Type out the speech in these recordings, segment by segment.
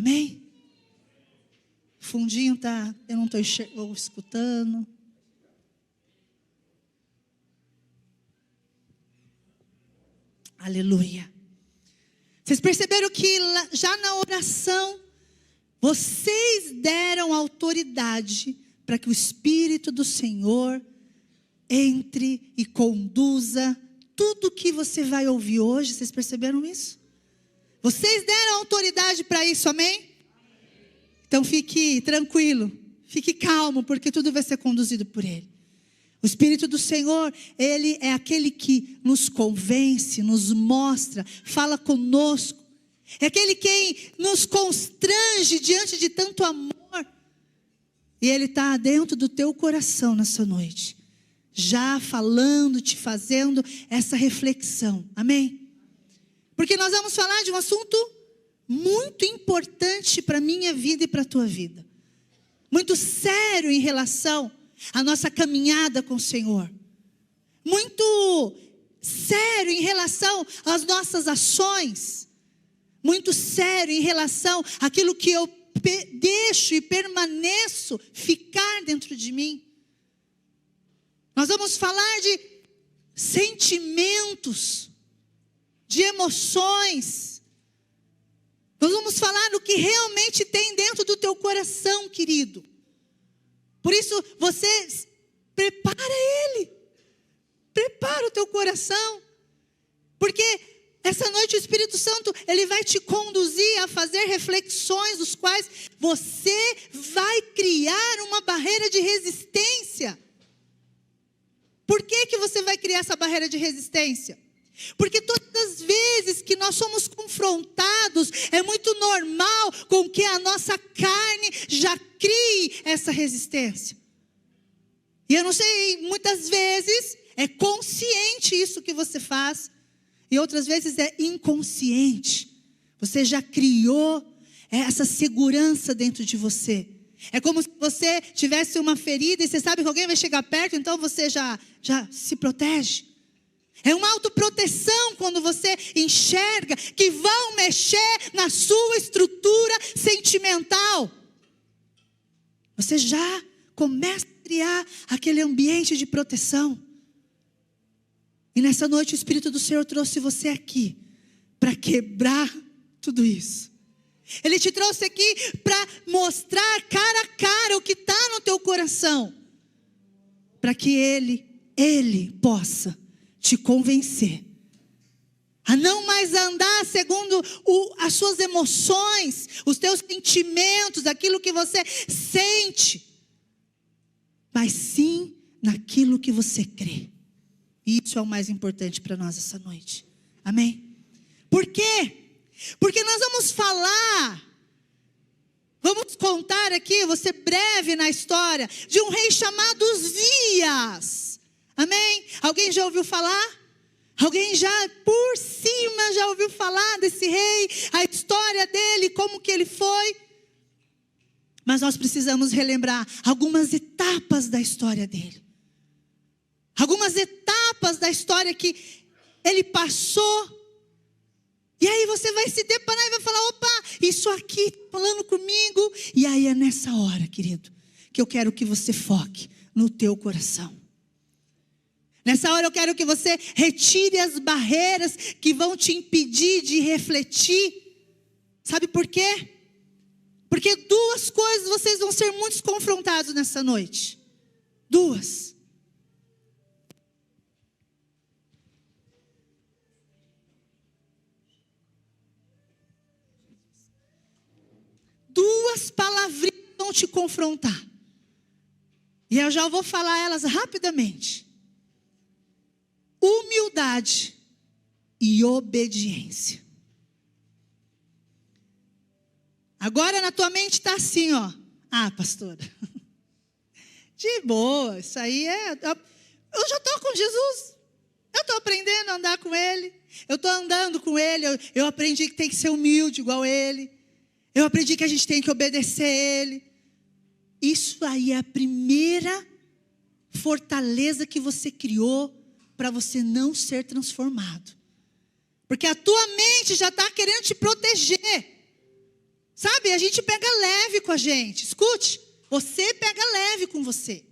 Amém? Fundinho tá, eu não estou escutando. Aleluia. Vocês perceberam que já na oração, vocês deram autoridade para que o Espírito do Senhor entre e conduza tudo que você vai ouvir hoje. Vocês perceberam isso? Vocês deram autoridade para isso, amém? Então fique tranquilo, fique calmo, porque tudo vai ser conduzido por Ele. O Espírito do Senhor, Ele é aquele que nos convence, nos mostra, fala conosco. É aquele quem nos constrange diante de tanto amor. E Ele está dentro do teu coração nessa noite, já falando, te fazendo essa reflexão, amém? Porque nós vamos falar de um assunto muito importante para a minha vida e para a tua vida. Muito sério em relação à nossa caminhada com o Senhor. Muito sério em relação às nossas ações. Muito sério em relação àquilo que eu deixo e permaneço ficar dentro de mim. Nós vamos falar de sentimentos, de emoções. Nós vamos falar do que realmente tem dentro do teu coração, querido. Por isso, você prepara ele. Prepara o teu coração. Porque essa noite o Espírito Santo, ele vai te conduzir a fazer reflexões, dos quais você vai criar uma barreira de resistência. Por que você vai criar essa barreira de resistência? Porque todas as vezes que nós somos confrontados, é muito normal com que a nossa carne já crie essa resistência. E eu não sei, muitas vezes é consciente isso que você faz, e outras vezes é inconsciente. Você já criou essa segurança dentro de você. É como se você tivesse uma ferida e você sabe que alguém vai chegar perto, então você já se protege. É uma autoproteção quando você enxerga que vão mexer na sua estrutura sentimental. Você já começa a criar aquele ambiente de proteção. E nessa noite o Espírito do Senhor trouxe você aqui para quebrar tudo isso. Ele te trouxe aqui para mostrar cara a cara o que está no teu coração. Para que Ele possa te convencer a não mais andar segundo as suas emoções, os teus sentimentos, aquilo que você sente, mas sim naquilo que você crê. E isso é o mais importante para nós essa noite, amém? Por quê? Porque nós vamos contar aqui, vou ser breve na história, de um rei chamado Uzias. Amém? Alguém já ouviu falar? Alguém já por cima já ouviu falar desse rei? A história dele, como que ele foi? Mas nós precisamos relembrar algumas etapas da história dele. Algumas etapas da história que ele passou. E aí você vai se deparar e vai falar, opa, isso aqui falando comigo. E aí é nessa hora, querido, que eu quero que você foque no teu coração. Nessa hora eu quero que você retire as barreiras que vão te impedir de refletir. Sabe por quê? Porque duas coisas vocês vão ser muito confrontados nessa noite. Duas. Duas palavrinhas vão te confrontar. E eu já vou falar elas rapidamente. Humildade e obediência. Agora na tua mente está assim, ó. Ah, pastora, de boa, isso aí eu já estou com Jesus. Eu estou aprendendo a andar com Ele. Eu estou andando com Ele. Eu aprendi que tem que ser humilde igual Ele. Eu aprendi que a gente tem que obedecer a Ele. Isso aí é a primeira fortaleza que você criou para você não ser transformado. Porque a tua mente já está querendo te proteger. Sabe, a gente pega leve com a gente. Escute, você pega leve com você.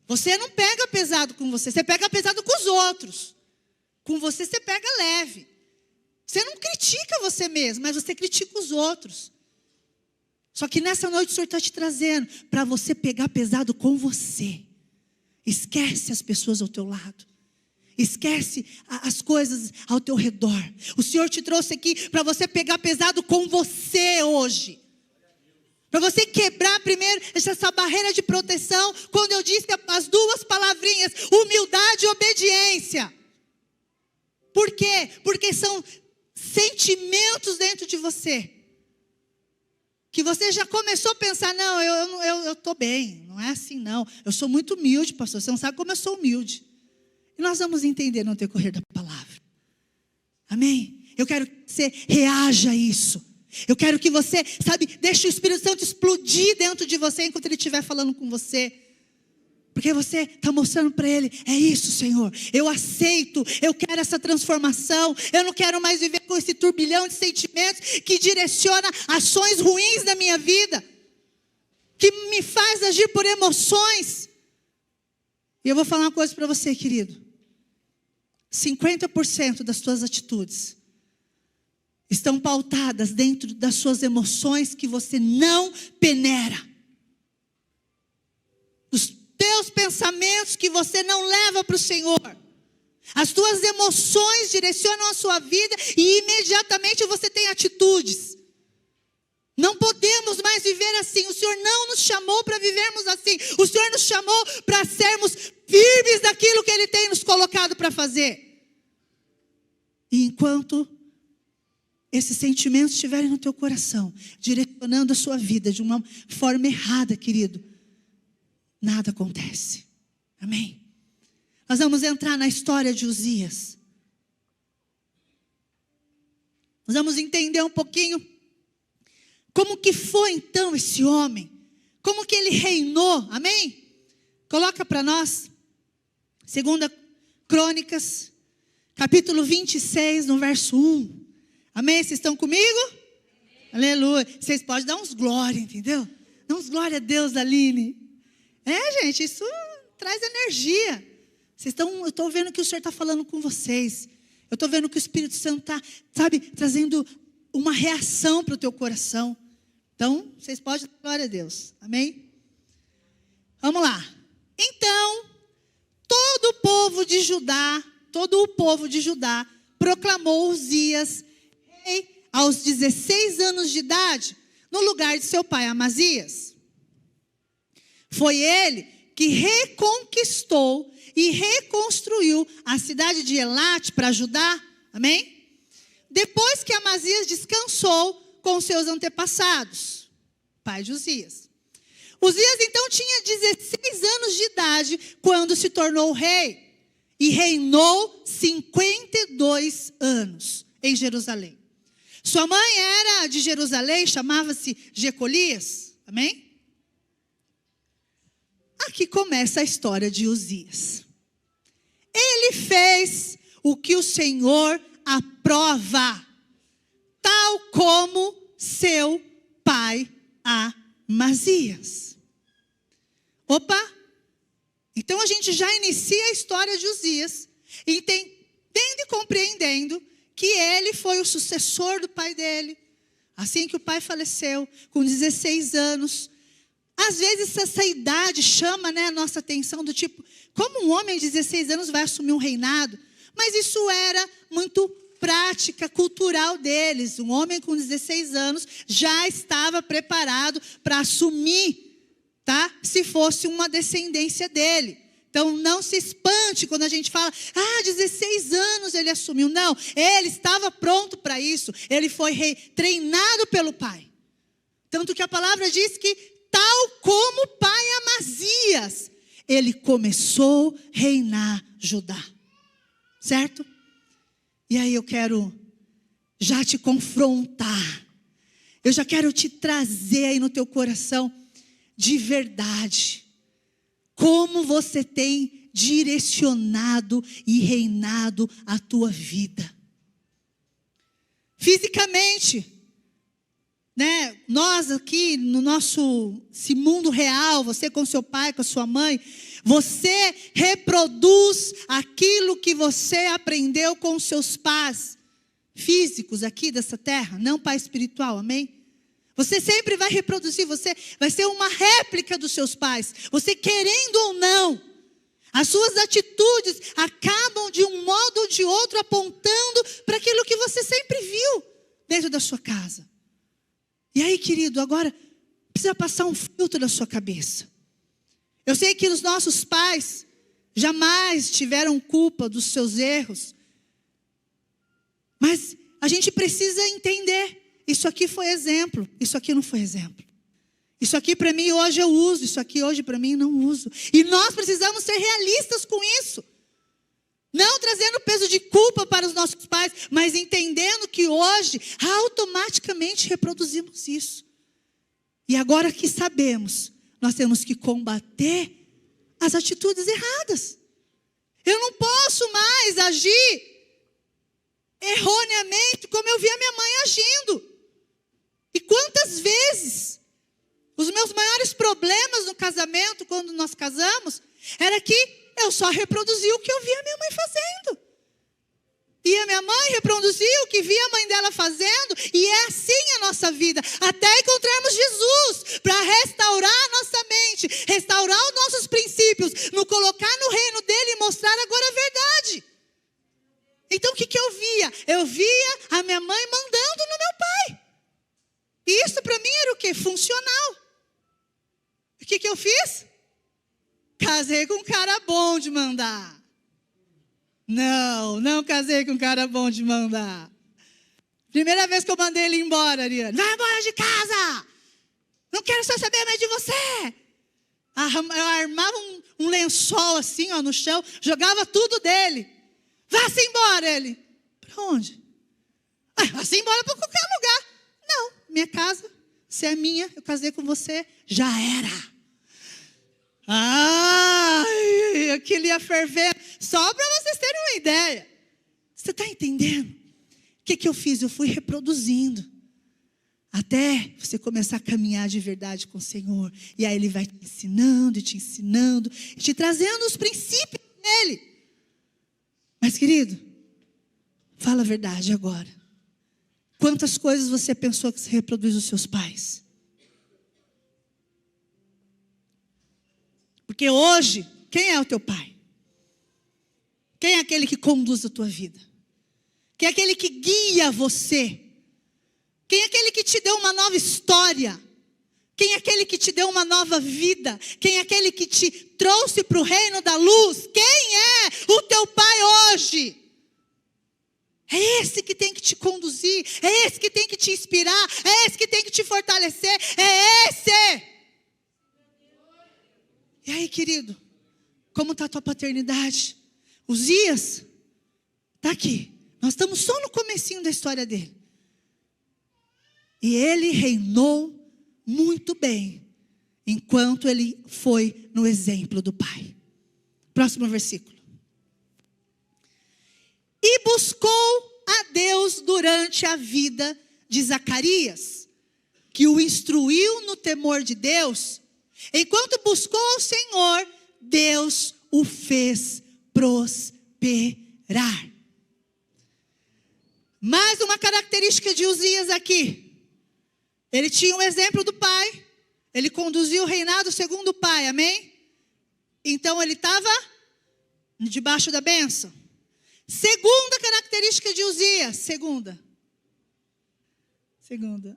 Você não pega pesado com você, você pega pesado com os outros. Com você pega leve. Você não critica você mesmo, mas você critica os outros. Só que nessa noite o Senhor está te trazendo para você pegar pesado com você. Esquece as pessoas ao teu lado. Esquece as coisas ao teu redor. O Senhor te trouxe aqui para você pegar pesado com você hoje. Para você quebrar primeiro essa barreira de proteção. Quando eu disse as duas palavrinhas, humildade e obediência. Por quê? Porque são sentimentos dentro de você. Que você já começou a pensar, não, eu estou bem. Não é assim não. Eu sou muito humilde, pastor. Você não sabe como eu sou humilde. E nós vamos entender no decorrer da palavra. Amém? Eu quero que você reaja a isso. Eu quero que você, deixe o Espírito Santo explodir dentro de você enquanto Ele estiver falando com você. Porque você está mostrando para Ele, é isso, Senhor. Eu aceito, eu quero essa transformação. Eu não quero mais viver com esse turbilhão de sentimentos que direciona ações ruins na minha vida. Que me faz agir por emoções. E eu vou falar uma coisa para você, querido. 50% das suas atitudes estão pautadas dentro das suas emoções que você não peneira. Os teus pensamentos que você não leva para o Senhor. As tuas emoções direcionam a sua vida e imediatamente você tem atitudes. Não podemos mais viver assim. O Senhor não nos chamou para vivermos assim. O Senhor nos chamou para sermos firmes naquilo que Ele tem nos colocado para fazer. E enquanto esses sentimentos estiverem no teu coração, direcionando a sua vida de uma forma errada, querido, nada acontece. Amém? Nós vamos entrar na história de Uzias. Nós vamos entender um pouquinho como que foi então esse homem, como que ele reinou. Amém? Coloca para nós 2 Crônicas, capítulo 26, no verso 1. Amém? Vocês estão comigo? Amém. Aleluia. Vocês podem dar uns glória, entendeu? Dá uns glória a Deus, Aline. Gente, isso traz energia. Eu estou vendo que o Senhor está falando com vocês. Eu estou vendo que o Espírito Santo está, trazendo uma reação para o teu coração. Então, vocês podem dar glória a Deus. Amém? Vamos lá. Então, todo o povo de Judá proclamou Uzias rei aos 16 anos de idade, no lugar de seu pai Amazias. Foi ele que reconquistou e reconstruiu a cidade de Elate para Judá. Amém? Depois que Amazias descansou com seus antepassados, pai de Uzias. Uzias então tinha 16 anos de idade quando se tornou rei. E reinou 52 anos em Jerusalém. Sua mãe era de Jerusalém, chamava-se Jecolias. Amém? Aqui começa a história de Uzias. Ele fez o que o Senhor aprova, tal como seu pai Amazias. Opa! Então a gente já inicia a história de Uzias, entendendo e compreendendo que ele foi o sucessor do pai dele. Assim que o pai faleceu, com 16 anos. Às vezes essa idade chama, a nossa atenção do tipo, como um homem de 16 anos vai assumir um reinado? Mas isso era muito prática cultural deles. Um homem com 16 anos já estava preparado para assumir, se fosse uma descendência dele. Então não se espante quando a gente fala, 16 anos ele assumiu. Não, ele estava pronto para isso. Ele foi treinado pelo pai. Tanto que a palavra diz que, tal como o pai Amazias, ele começou a reinar Judá. Certo? E aí eu quero já te confrontar. Eu já quero te trazer aí no teu coração de verdade, como você tem direcionado e reinado a tua vida. Fisicamente, né, nós aqui no esse mundo real, você com seu pai, com a sua mãe, você reproduz aquilo que você aprendeu com os seus pais físicos aqui dessa terra, não pai espiritual, amém? Você sempre vai reproduzir, você vai ser uma réplica dos seus pais, você querendo ou não. As suas atitudes acabam de um modo ou de outro apontando para aquilo que você sempre viu dentro da sua casa. E aí, querido, agora precisa passar um filtro na sua cabeça. Eu sei que os nossos pais jamais tiveram culpa dos seus erros. Mas a gente precisa entender. Isso aqui foi exemplo, isso aqui não foi exemplo. Isso aqui para mim hoje eu uso, isso aqui hoje para mim não uso. E nós precisamos ser realistas com isso. Não trazendo peso de culpa para os nossos pais, mas entendendo que hoje automaticamente reproduzimos isso. E agora que sabemos, nós temos que combater as atitudes erradas. Eu não posso mais agir erroneamente como eu vi a minha mãe agindo. E quantas vezes os meus maiores problemas no casamento, quando nós casamos, era que eu só reproduzia o que eu via a minha mãe fazendo. E a minha mãe reproduzia o que via a mãe dela fazendo. E é assim a nossa vida. Até encontrarmos Jesus. Para restaurar a nossa mente. Restaurar os nossos princípios. Nos colocar no reino dele e mostrar agora a verdade. Então o que eu via? Eu via a minha mãe mandando no meu pai. E isso para mim era o quê? Funcional. O que eu fiz? Casei com um cara bom de mandar. Não casei com um cara bom de mandar. Primeira vez que eu mandei ele embora, Ariane. Vai embora de casa! Não quero só saber mais de você. Eu armava um lençol assim, ó, no chão, jogava tudo dele. Vá-se embora, ele. Para onde? Vá-se embora para qualquer lugar. Não, minha casa, você é minha, eu casei com você, já era. Aquilo ia ferver. Só para vocês terem uma ideia. Você está entendendo? O que eu fiz? Eu fui reproduzindo. Até você começar a caminhar de verdade com o Senhor. E aí Ele vai te ensinando, e te trazendo os princípios dEle. Mas, querido, fala a verdade agora. Quantas coisas você pensou que você reproduz dos seus pais? Porque hoje, quem é o teu pai? Quem é aquele que conduz a tua vida? Quem é aquele que guia você? Quem é aquele que te deu uma nova história? Quem é aquele que te deu uma nova vida? Quem é aquele que te trouxe para o reino da luz? Quem é o teu pai hoje? É esse que tem que te conduzir, é esse que tem que te inspirar, é esse que tem que te fortalecer, é esse. E aí, querido, como está a tua paternidade? Uzias está aqui. Nós estamos só no comecinho da história dele. E ele reinou muito bem, enquanto ele foi no exemplo do pai. Próximo versículo. E buscou a Deus durante a vida de Zacarias, que o instruiu no temor de Deus. Enquanto buscou ao Senhor, Deus o fez prosperar. Mais uma característica de Uzias aqui. Ele tinha um exemplo do pai. Ele conduziu o reinado segundo o pai, amém? Então ele estava debaixo da bênção. Segunda característica de Uzias. Segunda,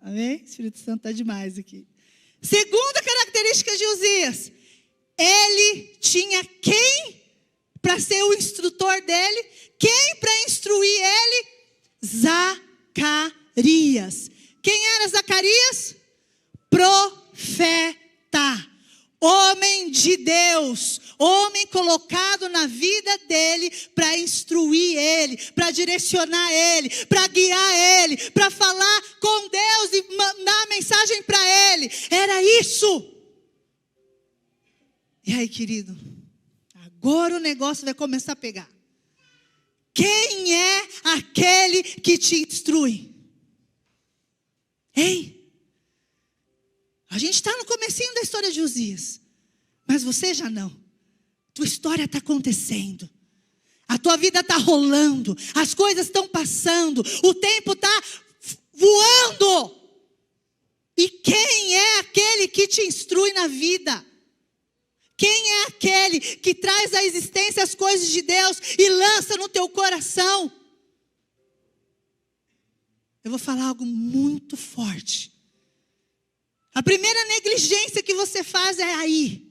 amém? O Espírito Santo está demais aqui. Segunda característica de Uzias. Ele tinha quem para ser o instrutor dele? Quem para instruir ele? Zacarias. Quem era Zacarias? Profeta. Homem de Deus, homem colocado na vida dele para instruir ele, para direcionar ele, para guiar ele, para falar com Deus e mandar a mensagem para ele. Era isso. E aí, querido, agora o negócio vai começar a pegar. Quem é aquele que te instrui? Hein? A gente está no comecinho da história de Uzias. Mas você já não. Tua história está acontecendo. A tua vida está rolando. As coisas estão passando. O tempo está voando. E quem é aquele que te instrui na vida? Quem é aquele que traz à existência as coisas de Deus e lança no teu coração? Eu vou falar algo muito forte. A primeira negligência que você faz é aí.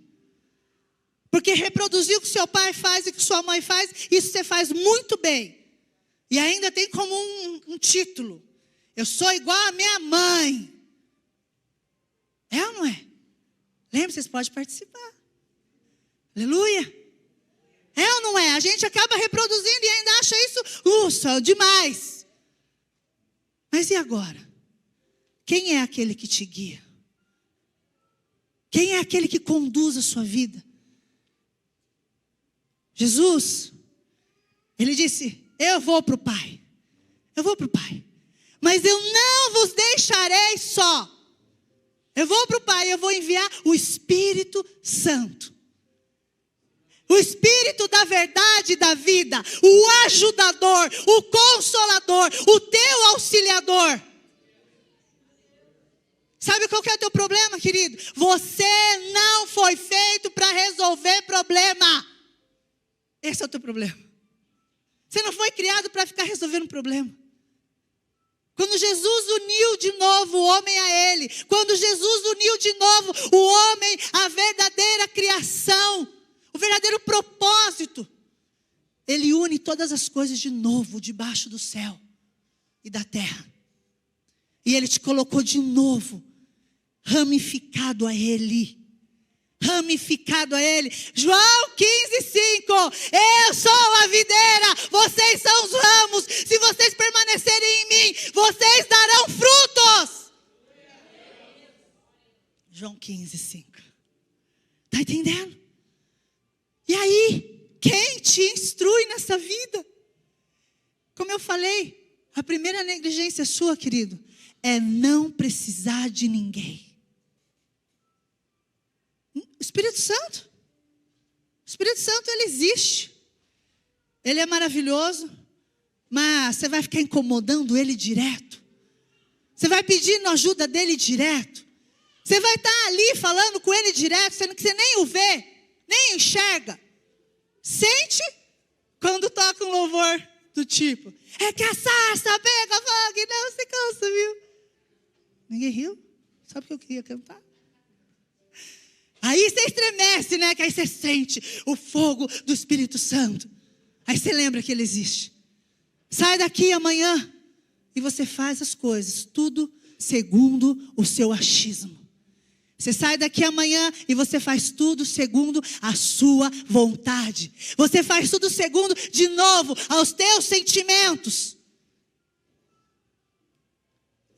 Porque reproduzir o que seu pai faz e o que sua mãe faz, isso você faz muito bem. E ainda tem como um título. Eu sou igual à minha mãe. É ou não é? Lembra, vocês podem participar. Aleluia. É ou não é? A gente acaba reproduzindo e ainda acha isso, demais. Mas e agora? Quem é aquele que te guia? Quem é aquele que conduz a sua vida? Jesus, ele disse, eu vou para o Pai. Eu vou para o Pai. Mas eu não vos deixarei só. Eu vou para o Pai, eu vou enviar o Espírito Santo. O Espírito da verdade e da vida. O ajudador, o consolador, o teu auxiliador. Sabe qual que é o teu problema, querido? Você não foi feito para resolver problema. Esse é o teu problema. Você não foi criado para ficar resolvendo problema. Quando Jesus uniu de novo o homem a Ele, quando Jesus uniu de novo o homem à verdadeira criação, o verdadeiro propósito, Ele une todas as coisas de novo debaixo do céu e da terra. E Ele te colocou de novo, ramificado a Ele. Ramificado a Ele. João 15:5. Eu sou a videira, vocês são os ramos. Se vocês permanecerem em mim, vocês darão frutos. João 15:5. Está entendendo? E aí, quem te instrui nessa vida? Como eu falei, a primeira negligência sua, querido, é não precisar de ninguém. O Espírito Santo, ele existe. Ele é maravilhoso, mas você vai ficar incomodando ele direto. Você vai pedindo ajuda dele direto. Você vai estar ali falando com ele direto, sendo que você nem o vê, nem enxerga. Sente quando toca um louvor do tipo, é que a sarça pega fogo e não se consumiu. Ninguém riu? Só porque eu queria cantar. Aí você estremece, né? Que aí você sente o fogo do Espírito Santo. Aí você lembra que ele existe. Sai daqui amanhã e você faz as coisas, tudo segundo o seu achismo. Você sai daqui amanhã e você faz tudo segundo a sua vontade. Você faz tudo segundo, de novo, aos teus sentimentos.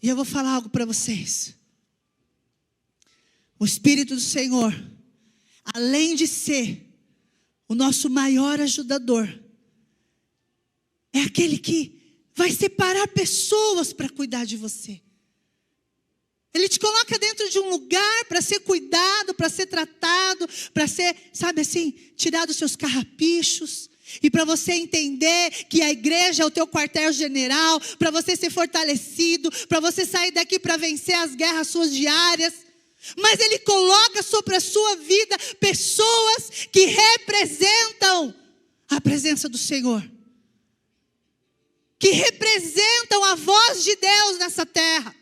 E eu vou falar algo para vocês. O Espírito do Senhor, além de ser o nosso maior ajudador, é aquele que vai separar pessoas para cuidar de você. Ele te coloca dentro de um lugar para ser cuidado, para ser tratado, para ser, sabe assim, tirar dos seus carrapichos. E para você entender que a igreja é o teu quartel-general, para você ser fortalecido, para você sair daqui para vencer as guerras suas diárias. Mas Ele coloca sobre a sua vida pessoas que representam a presença do Senhor. Que representam a voz de Deus nessa terra.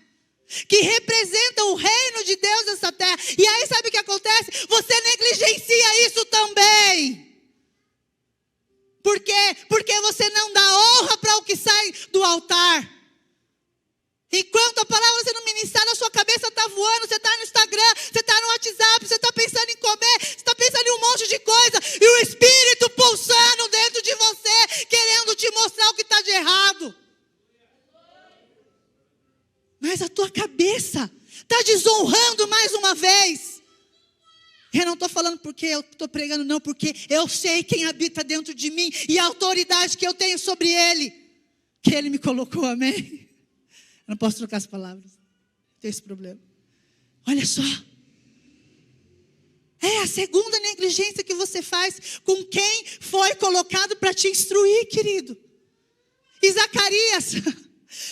Que representam o reino de Deus nessa terra. E aí sabe o que acontece? Você negligencia isso também. Por quê? Porque você não dá honra para o que sai do altar. Enquanto a palavra sendo ministrada, a sua cabeça está voando, você está no Instagram, você está no WhatsApp, você está pensando em comer, você está pensando em um monte de coisa, e o Espírito pulsando dentro de você, querendo te mostrar o que está de errado. Mas a tua cabeça está desonrando mais uma vez. Eu não estou falando porque eu estou pregando, não, porque eu sei quem habita dentro de mim e a autoridade que eu tenho sobre Ele, que Ele me colocou, amém? Eu não posso trocar as palavras. Tem esse problema. Olha só. É a segunda negligência que você faz com quem foi colocado para te instruir, querido. E Zacarias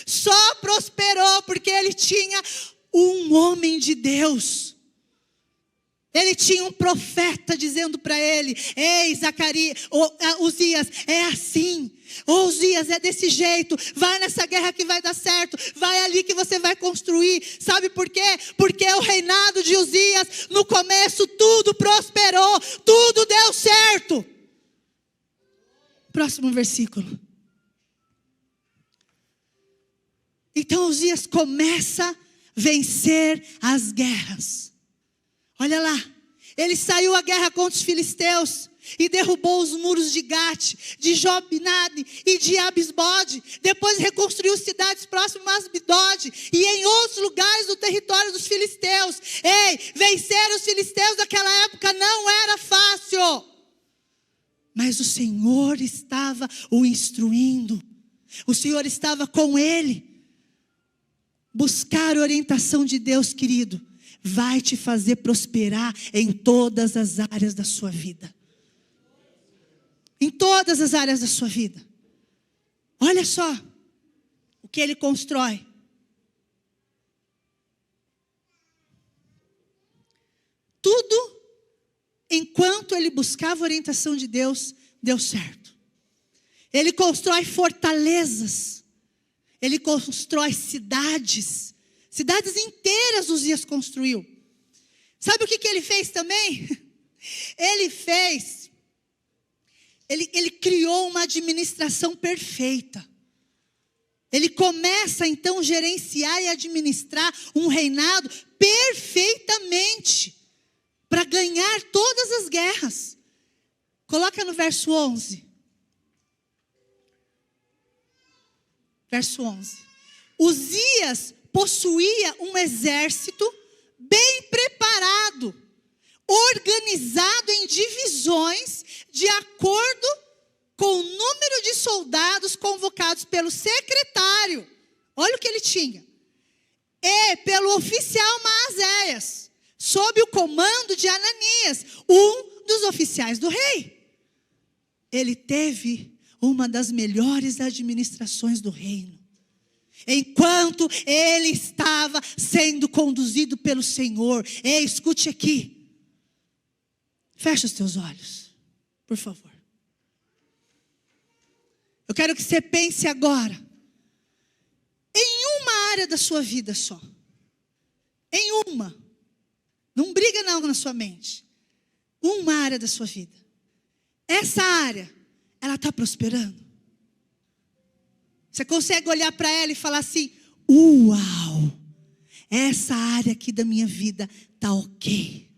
só prosperou porque ele tinha um homem de Deus. Ele tinha um profeta dizendo para ele: ei, Zacarias, Uzias, é assim. Uzias, é desse jeito. Vai nessa guerra que vai dar certo. Vai ali que você vai construir. Sabe por quê? Porque o reinado de Uzias, no começo tudo prosperou, tudo deu certo. Próximo versículo. Então Uzias começa a vencer as guerras. Olha lá, ele saiu à guerra contra os filisteus e derrubou os muros de Gate, de Jobnade e de Abisbode. Depois reconstruiu cidades próximas a Asbidode e em outros lugares do território dos filisteus. Ei, vencer os filisteus naquela época não era fácil. Mas o Senhor estava o instruindo. O Senhor estava com ele. Buscar a orientação de Deus, querido, vai te fazer prosperar em todas as áreas da sua vida. Em todas as áreas da sua vida. Olha só o que ele constrói. Tudo, enquanto ele buscava a orientação de Deus, deu certo. Ele constrói fortalezas. Ele constrói cidades. Cidades inteiras Uzias construiu. Sabe o que ele fez também? Ele criou uma administração perfeita. Ele começa então a gerenciar e administrar um reinado perfeitamente, para ganhar todas as guerras. Coloca no verso 11. Verso 11. Uzias possuía um exército bem preparado, organizado em divisões de acordo com o número de soldados convocados pelo secretário. Olha o que ele tinha. E pelo oficial Maazéias, sob o comando de Ananias, um dos oficiais do rei. Ele teve uma das melhores administrações do reino. Enquanto ele estava sendo conduzido pelo Senhor. Ei, escute aqui. Fecha os teus olhos, por favor. Eu quero que você pense agora em uma área da sua vida só. Em uma. Não briga não na sua mente. Uma área da sua vida. Essa área, ela está prosperando? Você consegue olhar para ela e falar assim: uau, essa área aqui da minha vida está ok,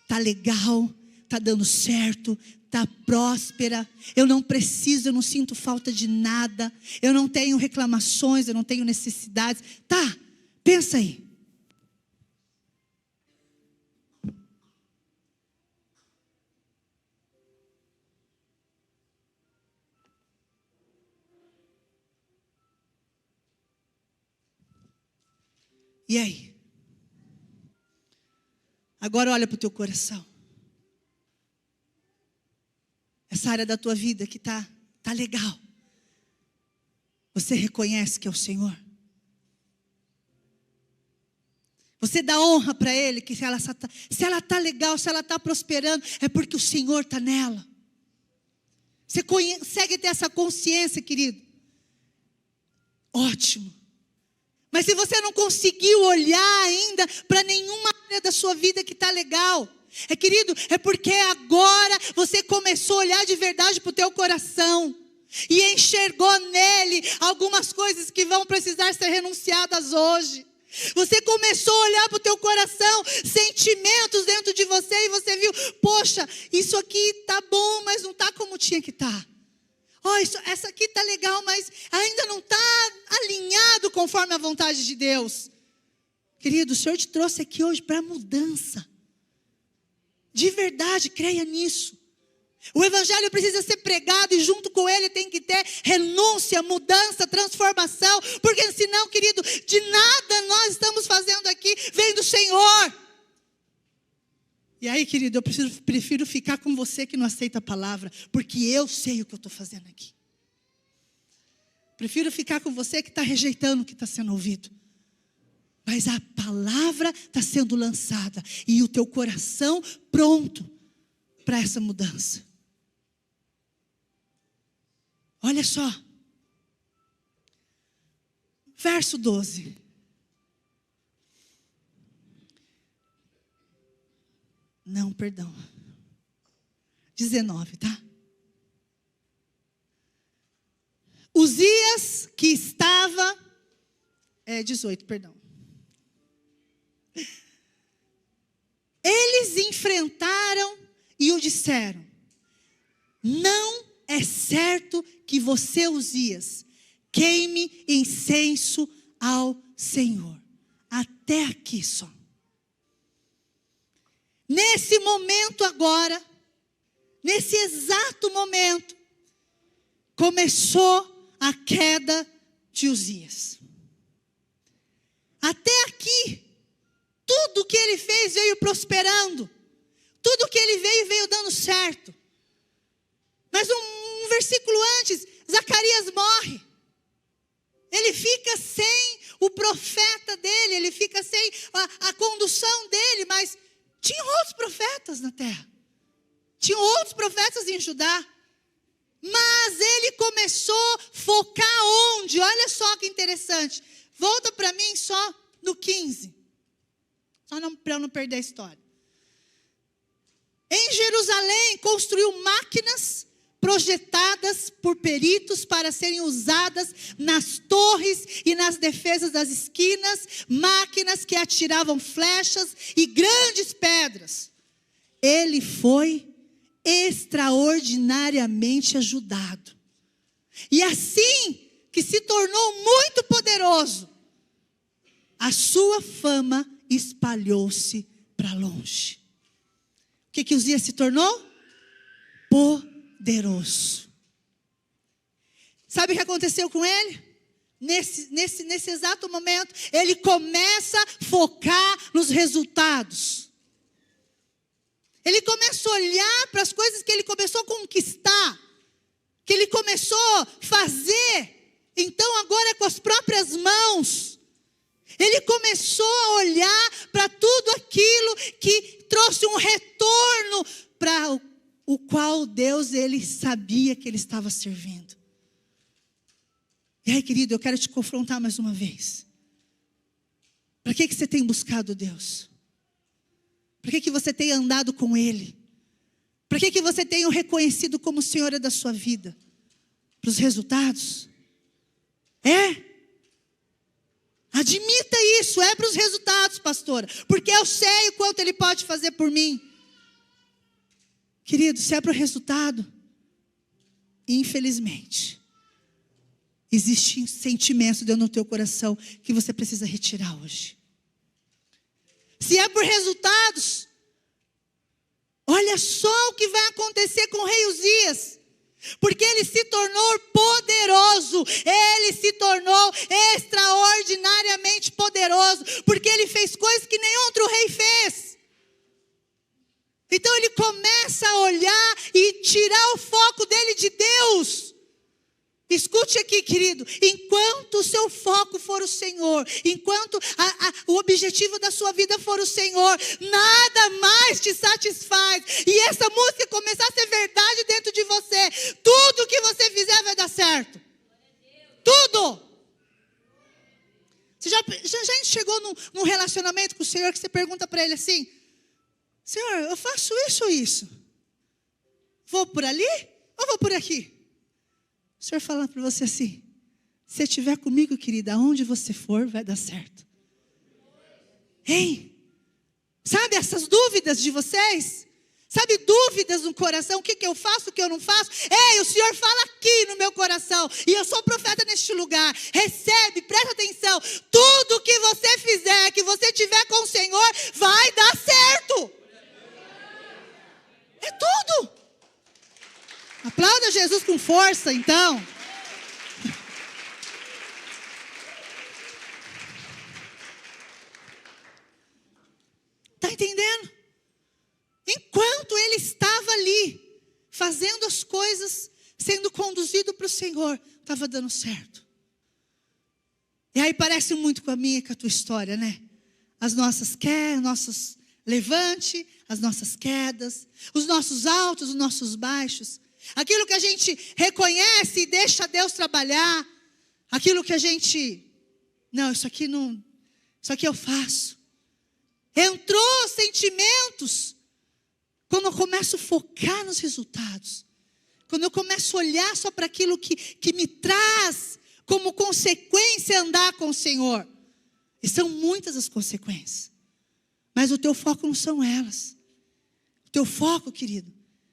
está legal, está dando certo, está próspera, eu não preciso, eu não sinto falta de nada, eu não tenho reclamações, eu não tenho necessidades. Tá, pensa aí. E aí? Agora olha para o teu coração. Essa área da tua vida que tá legal. Você reconhece que é o Senhor? Você dá honra para Ele, que se ela está legal, se ela está prosperando, é porque o Senhor está nela. Você consegue ter essa consciência, querido? Ótimo. Mas se você não conseguiu olhar ainda para nenhuma área da sua vida que está legal, querido, é porque agora você começou a olhar de verdade para o teu coração e enxergou nele algumas coisas que vão precisar ser renunciadas hoje. Você começou a olhar para o teu coração, sentimentos dentro de você, e você viu: poxa, isso aqui está bom, mas não está como tinha que estar. Essa aqui está legal, mas ainda não está alinhado conforme a vontade de Deus. Querido, o Senhor te trouxe aqui hoje para mudança. De verdade, creia nisso. O evangelho precisa ser pregado e junto com ele tem que ter renúncia, mudança, transformação. Porque senão, querido, de nada nós estamos fazendo aqui vem do Senhor. E aí, querido, eu prefiro ficar com você que não aceita a palavra, porque eu sei o que eu estou fazendo aqui. Prefiro ficar com você que está rejeitando o que está sendo ouvido. Mas a palavra está sendo lançada e o teu coração pronto para essa mudança. Olha só. Verso 12. Não, perdão. 19, tá? Uzias que estava... 18, perdão. Eles enfrentaram e o disseram: não é certo que você, Uzias, queime incenso ao Senhor. Até aqui só. Nesse momento agora, nesse exato momento, começou a queda de Uzias. Até aqui, tudo que ele fez veio prosperando. Tudo que ele veio dando certo. Mas um versículo antes, Zacarias morre. Ele fica sem o profeta dele, ele fica sem a condução dele, mas tinha outros profetas na terra. Tinha outros profetas em Judá. Mas ele começou a focar onde? Olha só que interessante. Volta para mim só no 15. Só para eu não perder a história. Em Jerusalém construiu máquinas projetadas por peritos para serem usadas nas torres e nas defesas das esquinas, máquinas que atiravam flechas e grandes pedras. Ele foi extraordinariamente ajudado. E assim que se tornou muito poderoso, a sua fama espalhou-se para longe. O que Uzias se tornou? Poderoso. Sabe o que aconteceu com ele? Nesse exato momento, ele começa a focar nos resultados. Ele começa a olhar para as coisas que ele começou a conquistar, que ele começou a fazer, então agora é com as próprias mãos. Ele começou a olhar para tudo aquilo que trouxe um retorno para o qual Deus, ele sabia que ele estava servindo. E aí, querido, eu quero te confrontar mais uma vez. Para que você tem buscado Deus? Para que você tem andado com Ele? Para que você tem o reconhecido como Senhor da sua vida? Para os resultados? Admita isso, é para os resultados, pastora. Porque eu sei o quanto Ele pode fazer por mim. Querido, se é para o resultado, infelizmente, existem sentimentos dentro do teu coração que você precisa retirar hoje. Se é por resultados, olha só o que vai acontecer com o rei Uzias. Porque ele se tornou poderoso, ele se tornou extraordinariamente poderoso, porque ele fez coisas que nenhum outro rei fez. Então ele começa a olhar e tirar o foco dele de Deus. Escute aqui, querido, enquanto o seu foco for o Senhor, enquanto o objetivo da sua vida for o Senhor, nada mais te satisfaz. E essa música começar a ser verdade dentro de você, tudo que você fizer vai dar certo. Tudo. Você já chegou num relacionamento com o Senhor que você pergunta para Ele assim: Senhor, eu faço isso ou isso? Vou por ali ou vou por aqui? O Senhor fala para você assim: se estiver comigo, querida, aonde você for, vai dar certo. Ei, sabe essas dúvidas de vocês? Sabe dúvidas no coração, o que eu faço, o que eu não faço? Ei, o Senhor fala aqui no meu coração, e eu sou profeta neste lugar. Recebe, presta atenção, tudo que você fizer, que você tiver com o Senhor, vai dar certo. É tudo. Aplauda Jesus com força, então. Está entendendo? fazendo as coisas, sendo conduzido para o Senhor, estava dando certo. E aí parece muito com a minha e com a tua história, né? As nossas nossos levante, as nossas quedas, os nossos altos, os nossos baixos. Aquilo que a gente reconhece e deixa Deus trabalhar. Aquilo que a gente, não, isso aqui eu faço. Entrou sentimentos. Quando eu começo a focar nos resultados. Quando eu começo a olhar só para aquilo que me traz como consequência andar com o Senhor. E são muitas as consequências. Mas o teu foco não são elas. O teu foco, querido,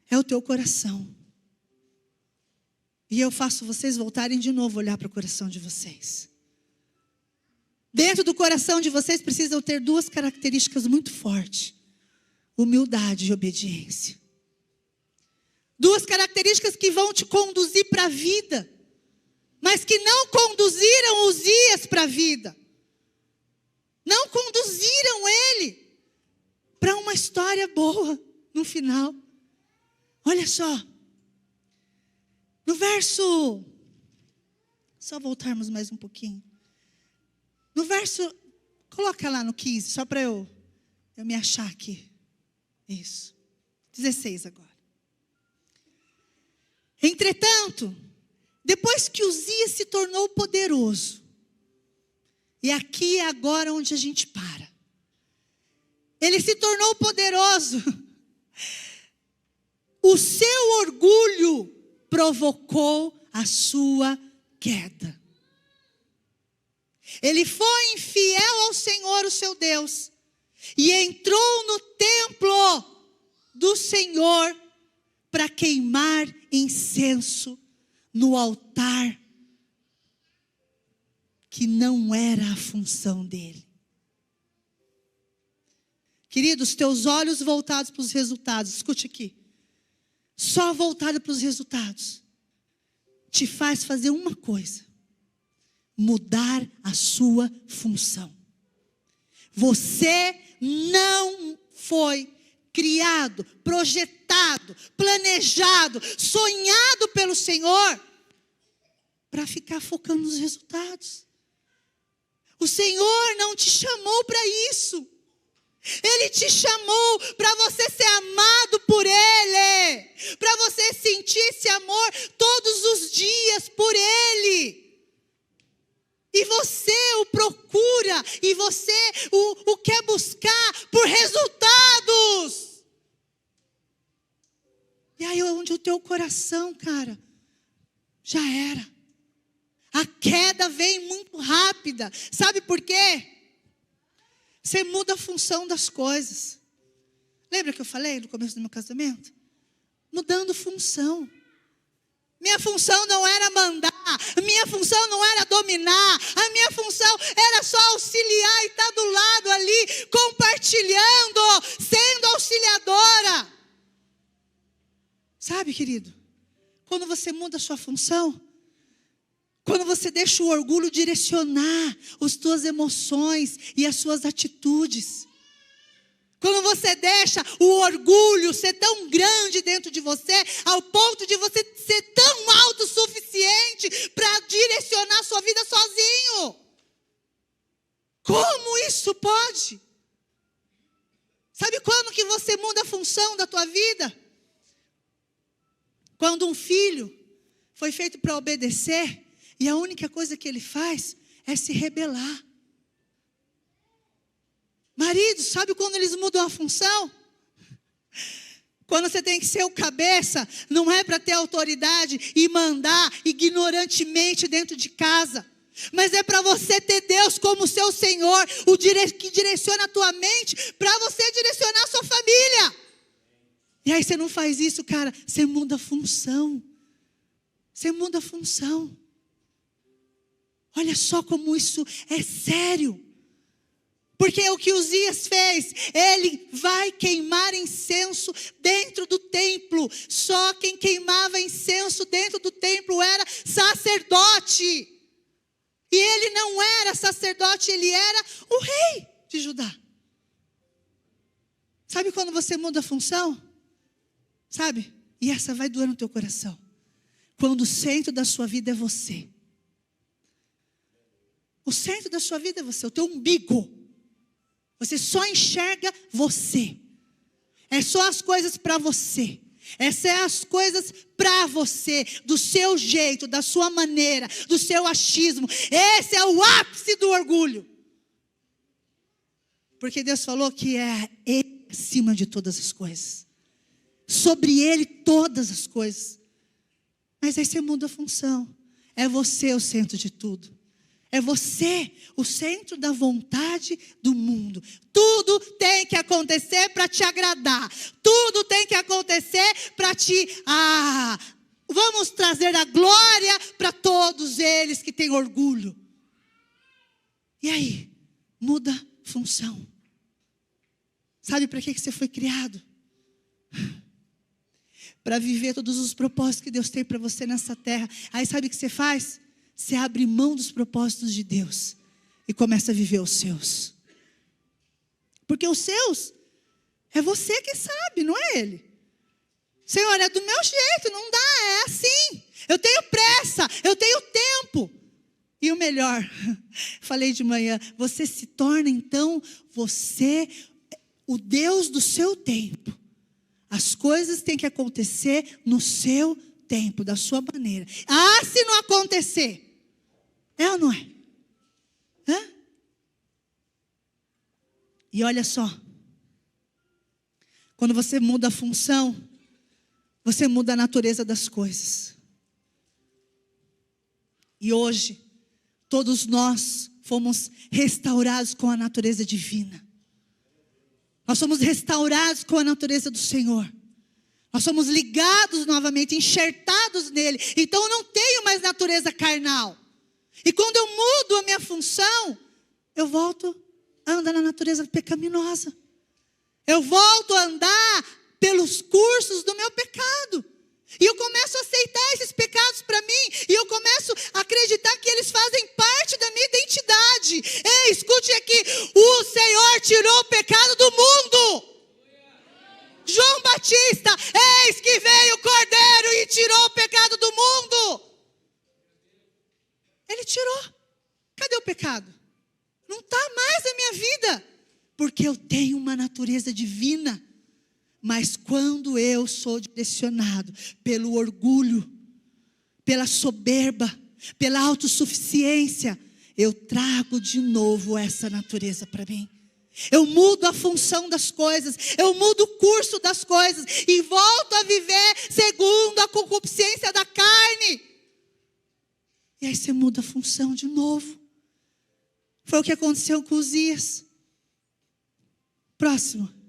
é o teu coração. E eu faço vocês voltarem de novo a olhar para o coração de vocês. Dentro do coração de vocês precisam ter duas características muito fortes. Humildade e obediência. Duas características que vão te conduzir para a vida. Mas que não conduziram Uzias para a vida. Não conduziram ele para uma história boa no final. Olha só. No verso... Só voltarmos mais um pouquinho. No verso... Coloca lá no 15, só para eu me achar aqui. Isso. 16 agora. Entretanto, depois que Uzias se tornou poderoso, e aqui é agora onde a gente para. Ele se tornou poderoso. O seu orgulho provocou a sua queda. Ele foi infiel ao Senhor, o seu Deus, e entrou no templo do Senhor para queimar incenso no altar que não era a função dele. Queridos, teus olhos voltados para os resultados, escute aqui, só voltado para os resultados, te faz fazer uma coisa, mudar a sua função. Você não foi criado, projetado, planejado, sonhado pelo Senhor para ficar focando nos resultados. O Senhor não te chamou para isso. Ele te chamou para você ser amado por Ele, para você sentir esse amor todos os dias por Ele. E você o procura, e você o quer buscar por resultados. E aí onde o teu coração, cara, já era. A queda vem muito rápida. Sabe por quê? Você muda a função das coisas. Lembra que eu falei no começo do meu casamento? Mudando função. Minha função não era mandar. Minha função não era dominar. A minha função era só auxiliar e estar do lado ali, compartilhando, sendo auxiliadora. Sabe, querido? Quando você muda a sua função, quando você deixa o orgulho direcionar as tuas emoções e as suas atitudes. Quando você deixa o orgulho ser tão grande dentro de você, ao ponto de você ser tão autossuficiente para direcionar a sua vida sozinho. Como isso pode? Sabe quando que você muda a função da tua vida? Quando um filho foi feito para obedecer, e a única coisa que ele faz é se rebelar. Marido, sabe quando eles mudam a função? Quando você tem que ser o cabeça, não é para ter autoridade e mandar ignorantemente dentro de casa. Mas é para você ter Deus como seu Senhor, que direciona a tua mente, para você direcionar a sua família. E aí você não faz isso, cara, você muda a função. Você muda a função. Olha só como isso é sério. Porque o que Uzias fez, ele vai queimar incenso dentro do templo. Só quem queimava incenso dentro do templo era sacerdote. E ele não era sacerdote, ele era o rei de Judá. Sabe quando você muda a função? Sabe? E essa vai doer no teu coração. Quando o centro da sua vida é você. O centro da sua vida é você, o teu umbigo. Você só enxerga você. É só as coisas para você. Essas são as coisas para você, do seu jeito, da sua maneira, do seu achismo. Esse é o ápice do orgulho. Porque Deus falou que é Ele acima de todas as coisas. Sobre Ele todas as coisas. Mas aí você muda a função. É você o centro de tudo. É você o centro da vontade do mundo. Tudo tem que acontecer para te agradar. Tudo tem que acontecer para te... vamos trazer a glória para todos eles que têm orgulho. E aí? Muda a função. Sabe para que você foi criado? Para viver todos os propósitos que Deus tem para você nessa terra. Aí sabe o que você faz? Você abre mão dos propósitos de Deus e começa a viver os seus. Porque os seus é você que sabe, não é Ele. Senhor, é do meu jeito, não dá, é assim. Eu tenho pressa, eu tenho tempo. E o melhor, falei de manhã, você se torna então, você, o Deus do seu tempo. As coisas têm que acontecer no seu tempo, da sua maneira. Se não acontecer, é ou não é? E olha só, quando você muda a função, você muda a natureza das coisas. E hoje, todos nós fomos restaurados com a natureza divina. Nós somos restaurados com a natureza do Senhor. Nós somos ligados novamente, enxertados nele. Então eu não tenho mais natureza carnal. E quando eu mudo a minha função, eu volto a andar na natureza pecaminosa. Eu volto a andar pelos cursos do meu pecado. E eu começo a aceitar esses pecados para mim. E eu começo a acreditar que eles fazem parte da minha identidade. Ei, escute aqui. O Senhor tirou o pecado do mundo. João Batista, eis que veio o Cordeiro e tirou o pecado do mundo. Ele tirou. Cadê o pecado? Não está mais na minha vida. Porque eu tenho uma natureza divina. Mas quando eu sou direcionado pelo orgulho, pela soberba, pela autossuficiência, eu trago de novo essa natureza para mim. Eu mudo a função das coisas, eu mudo o curso das coisas e volto a viver segundo a concupiscência da carne. E aí você muda a função de novo. Foi o que aconteceu com Uzias. Próximo.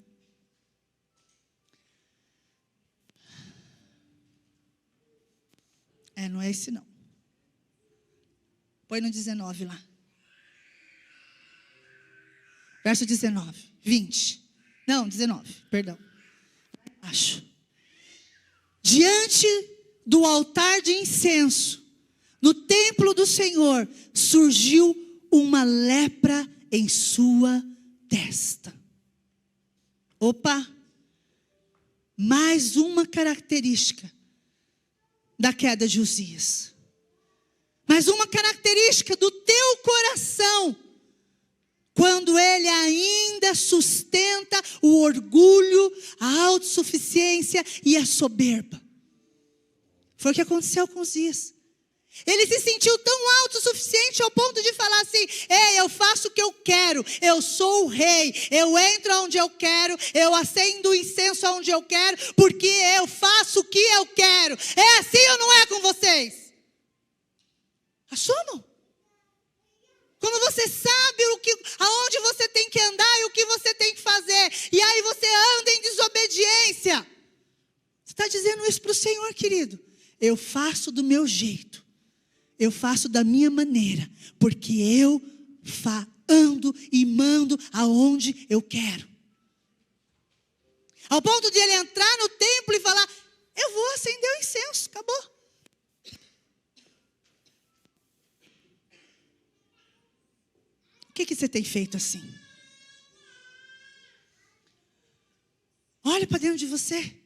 Não é esse não. Põe no 19 lá. Verso 19, 20. Não, 19, perdão. Acho. Diante do altar de incenso, no templo do Senhor, surgiu uma lepra em sua testa. Opa! Mais uma característica da queda de Uzias. Mais uma característica do teu coração. Quando ele ainda sustenta o orgulho, a autossuficiência e a soberba. Foi o que aconteceu com Uzias. Ele se sentiu tão autossuficiente ao ponto de falar assim: eu faço o que eu quero, eu sou o rei, eu entro onde eu quero, eu acendo o incenso onde eu quero, porque eu faço o que eu quero. É assim ou não é com vocês? Assumam. Quando você sabe aonde você tem que andar e o que você tem que fazer, e aí você anda em desobediência. Você está dizendo isso para o Senhor, querido. Eu faço do meu jeito. Eu faço da minha maneira, porque eu ando e mando aonde eu quero. Ao ponto de ele entrar no templo e falar: eu vou acender o incenso, acabou. O que você tem feito assim? Olha para dentro de você.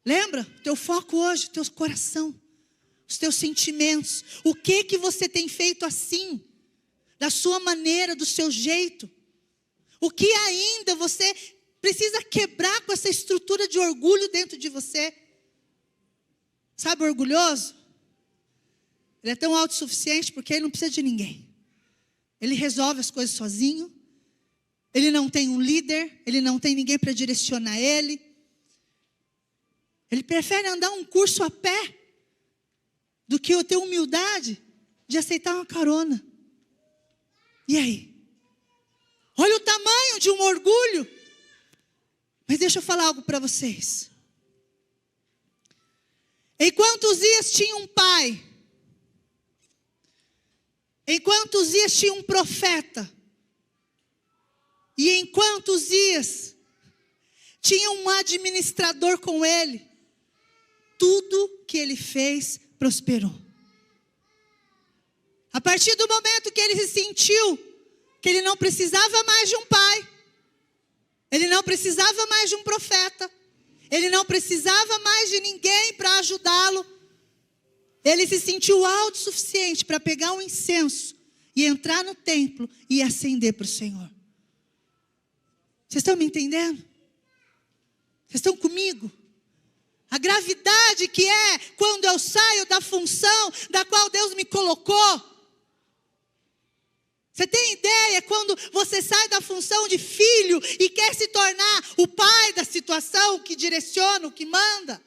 Lembra? Teu foco hoje, teu coração, os teus sentimentos. O que você tem feito assim? Da sua maneira, do seu jeito? O que ainda você precisa quebrar com essa estrutura de orgulho dentro de você? Sabe o orgulhoso? Ele é tão autossuficiente porque ele não precisa de ninguém. Ele resolve as coisas sozinho. Ele não tem um líder. Ele não tem ninguém para direcionar ele. Ele prefere andar um curso a pé do que eu ter humildade de aceitar uma carona. E aí? Olha o tamanho de um orgulho. Mas deixa eu falar algo para vocês. Enquanto Uzias tinha um pai, enquanto Uzias tinha um profeta, e enquanto Uzias tinha um administrador com ele, tudo que ele fez prosperou. A partir do momento que ele se sentiu que ele não precisava mais de um pai, ele não precisava mais de um profeta, ele não precisava mais de ninguém para ajudá-lo, ele se sentiu autossuficiente para pegar um incenso e entrar no templo e acender para o Senhor. Vocês estão me entendendo? Vocês estão comigo? A gravidade que é quando eu saio da função da qual Deus me colocou. Você tem ideia quando você sai da função de filho e quer se tornar o pai da situação, que direciona, o que manda?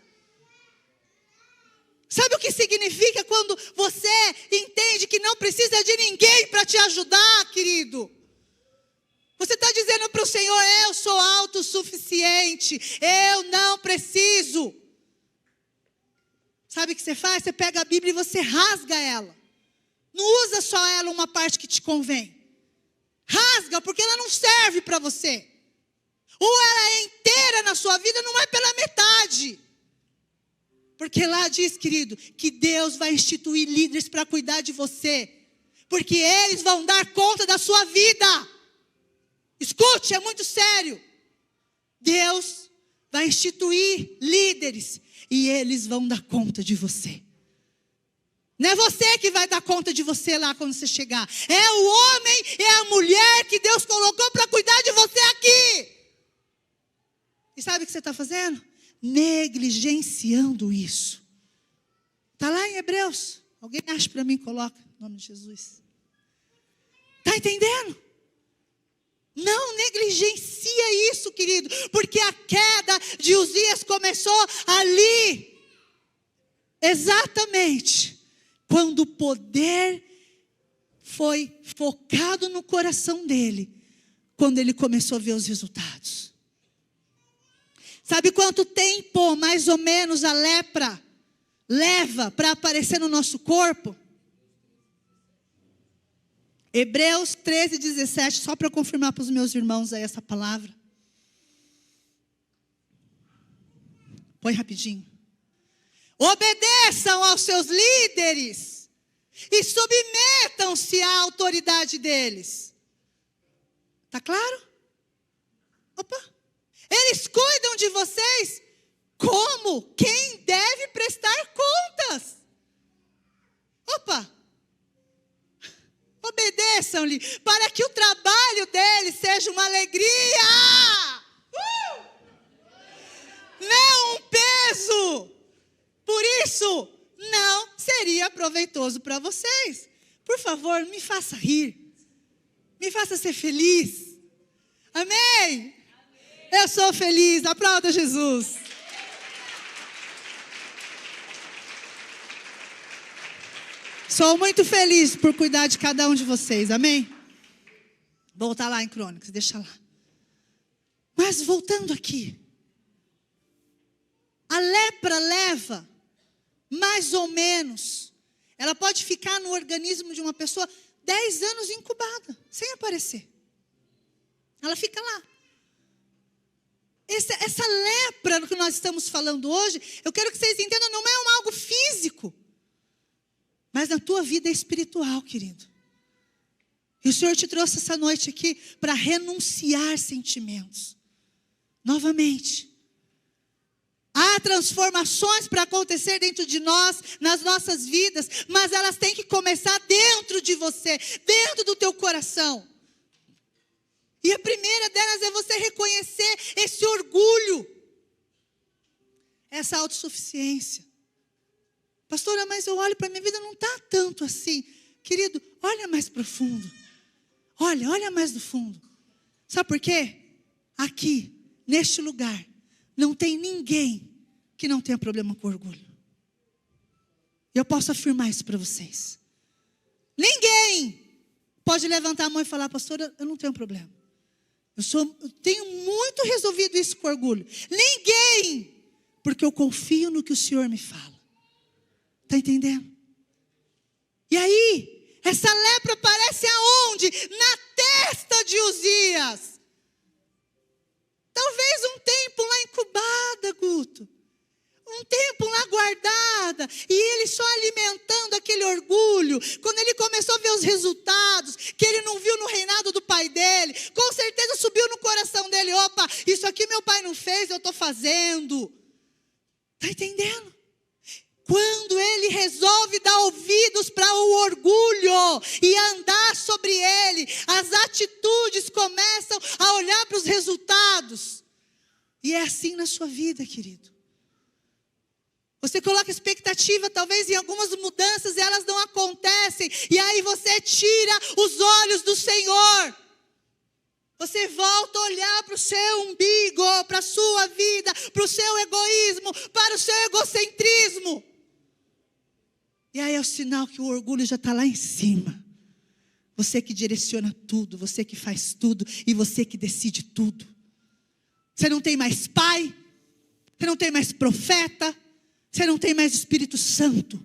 Sabe o que significa quando você entende que não precisa de ninguém para te ajudar, querido? Você está dizendo para o Senhor: eu sou autossuficiente, eu não preciso. Sabe o que você faz? Você pega a Bíblia e você rasga ela. Não usa só ela uma parte que te convém. Rasga, porque ela não serve para você. Ou ela é inteira na sua vida, não é pela metade. Porque lá diz, querido, que Deus vai instituir líderes para cuidar de você. Porque eles vão dar conta da sua vida. Escute, é muito sério. Deus vai instituir líderes e eles vão dar conta de você. Não é você que vai dar conta de você lá quando você chegar. É o homem, é a mulher que Deus colocou para cuidar de você aqui. E sabe o que você está fazendo? Negligenciando isso. Está lá em Hebreus. Alguém acha para mim? Coloca em nome de Jesus. Está entendendo? Não negligencia isso, querido. Porque a queda de Uzias começou ali. Exatamente. Quando o poder foi focado no coração dele, quando ele começou a ver os resultados. Sabe quanto tempo, mais ou menos, a lepra leva para aparecer no nosso corpo? Hebreus 13, 17, só para confirmar para os meus irmãos aí essa palavra. Põe rapidinho. Obedeçam aos seus líderes e submetam-se à autoridade deles. Está claro? Opa! Eles cuidam de vocês como quem deve prestar contas. Opa! Obedeçam-lhe para que o trabalho deles seja uma alegria. Não um peso. Por isso, não seria proveitoso para vocês. Por favor, me faça rir. Me faça ser feliz. Amém? Eu sou feliz. Aplauda Jesus. Sou muito feliz por cuidar de cada um de vocês. Amém? Voltar lá em Crônicas. Deixa lá. Mas voltando aqui. A lepra leva, mais ou menos, ela pode ficar no organismo de uma pessoa 10 anos incubada, sem aparecer. Ela fica lá. Essa lepra que nós estamos falando hoje, eu quero que vocês entendam, não é algo físico, mas na tua vida é espiritual, querido. E o Senhor te trouxe essa noite aqui para renunciar sentimentos. Novamente. Há transformações para acontecer dentro de nós, nas nossas vidas, mas elas têm que começar dentro de você, dentro do teu coração. E a primeira delas é você reconhecer esse orgulho, essa autossuficiência. Pastora, mas eu olho para a minha vida, não está tanto assim. Querido, olha mais profundo. Olha mais do fundo. Sabe por quê? Aqui, neste lugar, não tem ninguém que não tenha problema com orgulho. Eu posso afirmar isso para vocês. Ninguém pode levantar a mão e falar, pastora, eu não tenho problema. Eu tenho muito resolvido isso com orgulho. Ninguém, porque eu confio no que o Senhor me fala. Está entendendo? E aí, essa lepra aparece aonde? Na testa de Uzias. Talvez um tempo lá incubada, Guto. Um tempo lá guardada. E ele só alimentando aquele orgulho. Quando ele começou a ver os resultados, que ele não viu no reinado do pai dele, com certeza subiu no coração dele. Opa, isso aqui meu pai não fez, eu estou fazendo. Está entendendo? Quando ele resolve dar ouvidos para o orgulho e andar sobre ele, as atitudes começam a olhar para os resultados. E é assim na sua vida, querido. Você coloca expectativa, talvez, em algumas mudanças, e elas não acontecem. E aí você tira os olhos do Senhor. Você volta a olhar para o seu umbigo, para a sua vida, para o seu egoísmo, para o seu egocentrismo. E aí é o sinal que o orgulho já está lá em cima. Você que direciona tudo, você que faz tudo e você que decide tudo. Você não tem mais pai, você não tem mais profeta, você não tem mais Espírito Santo.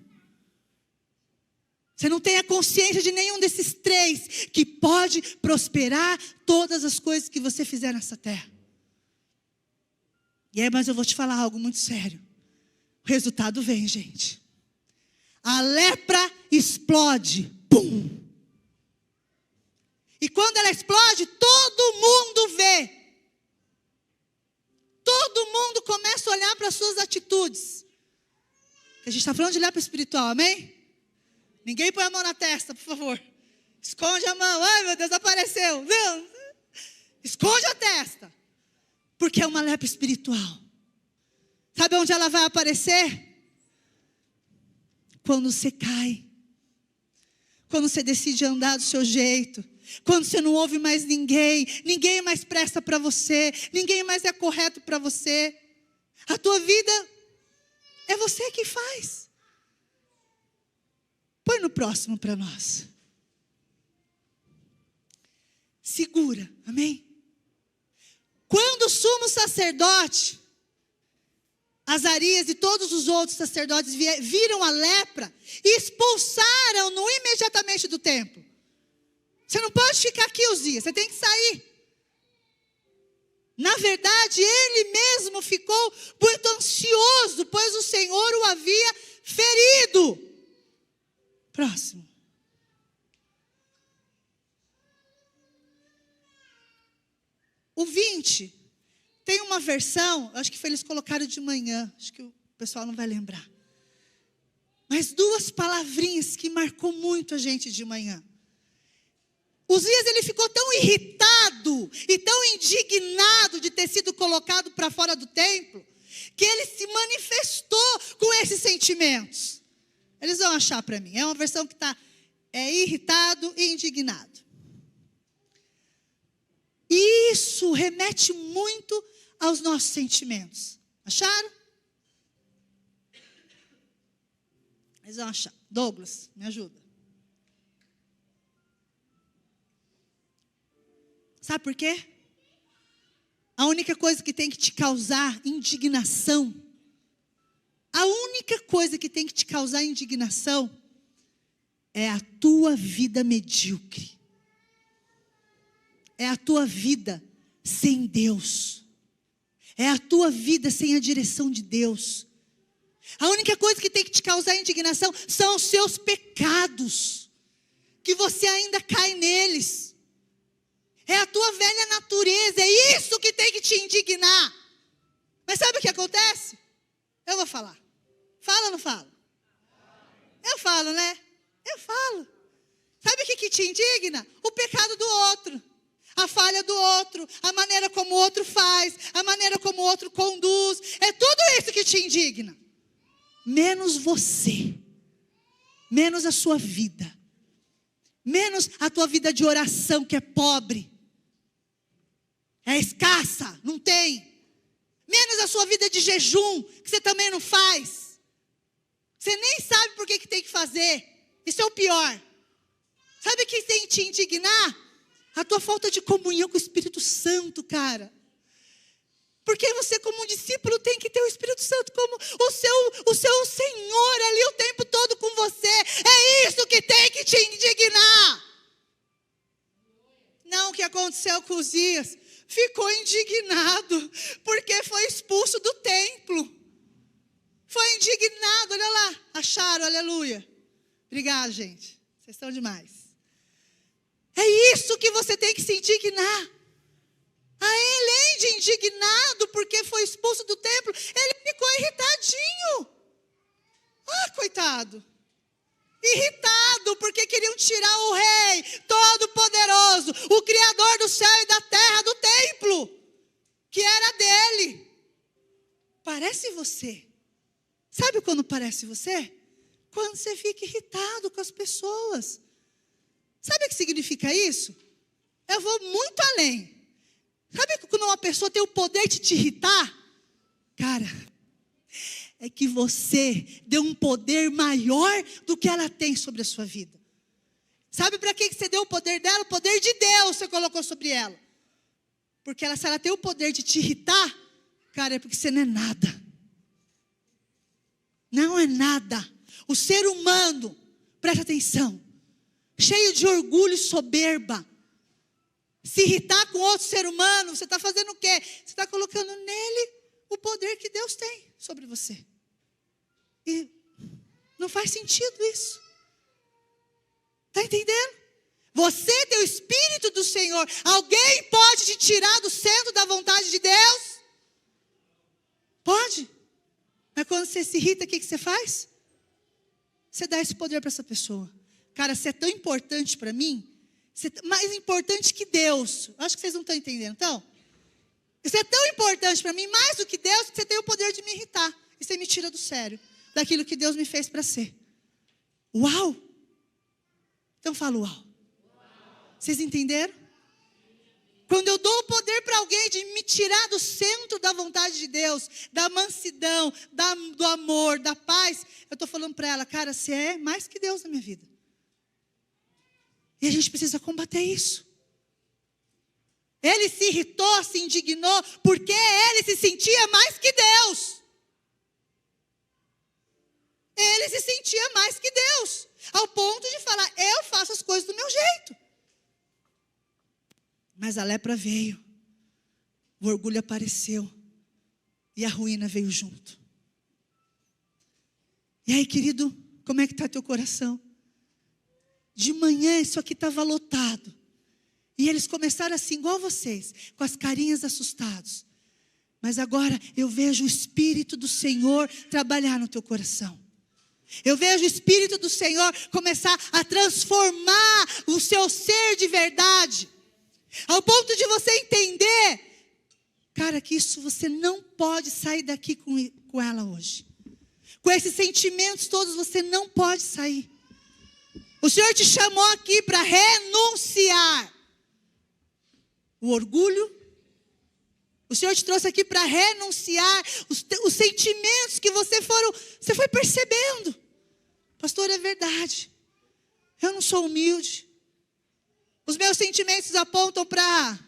Você não tem a consciência de nenhum desses três que pode prosperar todas as coisas que você fizer nessa terra. E aí, mas eu vou te falar algo muito sério. O resultado vem, gente. A lepra explode. Pum! E quando ela explode, todo mundo vê. Todo mundo começa a olhar para as suas atitudes. A gente está falando de lepra espiritual, amém? Ninguém põe a mão na testa, por favor. Esconde a mão. Ai, meu Deus, apareceu. Não. Esconde a testa. Porque é uma lepra espiritual. Sabe onde ela vai aparecer? Quando você cai. Quando você decide andar do seu jeito. Quando você não ouve mais ninguém. Ninguém mais presta para você. Ninguém mais é correto para você. A tua vida é você que faz. Põe no próximo para nós. Segura, amém? Quando o sumo sacerdote, Azarias e todos os outros sacerdotes viram a lepra e expulsaram-no imediatamente do templo. Você não pode ficar aqui, Uzias, você tem que sair. Na verdade, ele mesmo ficou muito ansioso, pois o Senhor o havia ferido. Próximo. O 20 tem uma versão, acho que eles colocaram de manhã, acho que o pessoal não vai lembrar. Mas duas palavrinhas que marcou muito a gente de manhã. Uzias, ele ficou tão irritado e tão indignado de ter sido colocado para fora do templo, que ele se manifestou com esses sentimentos. Eles vão achar para mim. É uma versão que está irritado e indignado. Isso remete muito aos nossos sentimentos. Acharam? Eles vão achar. Douglas, me ajuda. Sabe por quê? A única coisa que tem que te causar indignação, a única coisa que tem que te causar indignação é a tua vida medíocre. É a tua vida sem Deus. É a tua vida sem a direção de Deus. A única coisa que tem que te causar indignação são os seus pecados, que você ainda cai neles. É a tua velha natureza, é isso que tem que te indignar. Mas sabe o que acontece? Eu vou falar. Fala ou não falo? Eu falo, né? Eu falo. Sabe o que te indigna? O pecado do outro. A falha do outro. A maneira como o outro faz. A maneira como o outro conduz. É tudo isso que te indigna. Menos você. Menos a sua vida. Menos a tua vida de oração, que é pobre. É escassa, não tem. Menos a sua vida de jejum, que você também não faz. Você nem sabe por que tem que fazer. Isso é o pior. Sabe o que tem que te indignar? A tua falta de comunhão com o Espírito Santo, cara. Porque você, como um discípulo, tem que ter o Espírito Santo como o seu Senhor ali o tempo todo com você. É isso que tem que te indignar. Não o que aconteceu com Uzias. Ficou indignado porque foi expulso do templo. Foi indignado, olha lá. Acharam, aleluia. Obrigada, gente. Vocês são demais. É isso que você tem que se indignar. Além de indignado porque foi expulso do templo, ele ficou irritadinho. Ah, coitado. Irritado porque queriam tirar o rei todo-poderoso, o Criador do céu e da terra do templo, que era dele. Parece você. Sabe quando parece você? Quando você fica irritado com as pessoas. Sabe o que significa isso? Eu vou muito além. Sabe quando uma pessoa tem o poder de te irritar? Cara, é que você deu um poder maior do que ela tem sobre a sua vida. Sabe para que você deu o poder dela? O poder de Deus você colocou sobre ela. Porque se ela tem o poder de te irritar, cara, é porque você não é nada. Não é nada. O ser humano, presta atenção, cheio de orgulho e soberba, se irritar com outro ser humano, você está fazendo o quê? Você está colocando nele o poder que Deus tem sobre você. E não faz sentido isso. Está entendendo? Você tem o Espírito do Senhor. Alguém pode te tirar do centro da vontade de Deus? Pode. Mas quando você se irrita, o que você faz? Você dá esse poder para essa pessoa. Cara, você é tão importante para mim, você é mais importante que Deus. Acho que vocês não estão entendendo. Então, isso é tão importante para mim, mais do que Deus, que você tem o poder de me irritar. E você me tira do sério, daquilo que Deus me fez para ser. Uau! Então fala uau. Vocês entenderam? Quando eu dou o poder para alguém de me tirar do centro da vontade de Deus, da mansidão, do amor, da paz, eu estou falando para ela, cara, você é mais que Deus na minha vida. E a gente precisa combater isso. Ele se irritou, se indignou, porque ele se sentia mais que Deus. Ele se sentia mais que Deus, ao ponto de falar, eu faço as coisas do meu jeito. Mas a lepra veio, o orgulho apareceu, e a ruína veio junto. E aí, querido, como é que está teu coração? De manhã isso aqui estava lotado. E eles começaram assim, igual vocês, com as carinhas assustados. Mas agora eu vejo o Espírito do Senhor trabalhar no teu coração. Eu vejo o Espírito do Senhor começar a transformar o seu ser de verdade. Ao ponto de você entender, cara, que isso você não pode sair daqui com ela hoje. Com esses sentimentos todos você não pode sair. O Senhor te chamou aqui para renunciar o orgulho. O Senhor te trouxe aqui para renunciar os sentimentos que você foi percebendo. Pastor, é verdade. Eu não sou humilde. Os meus sentimentos apontam para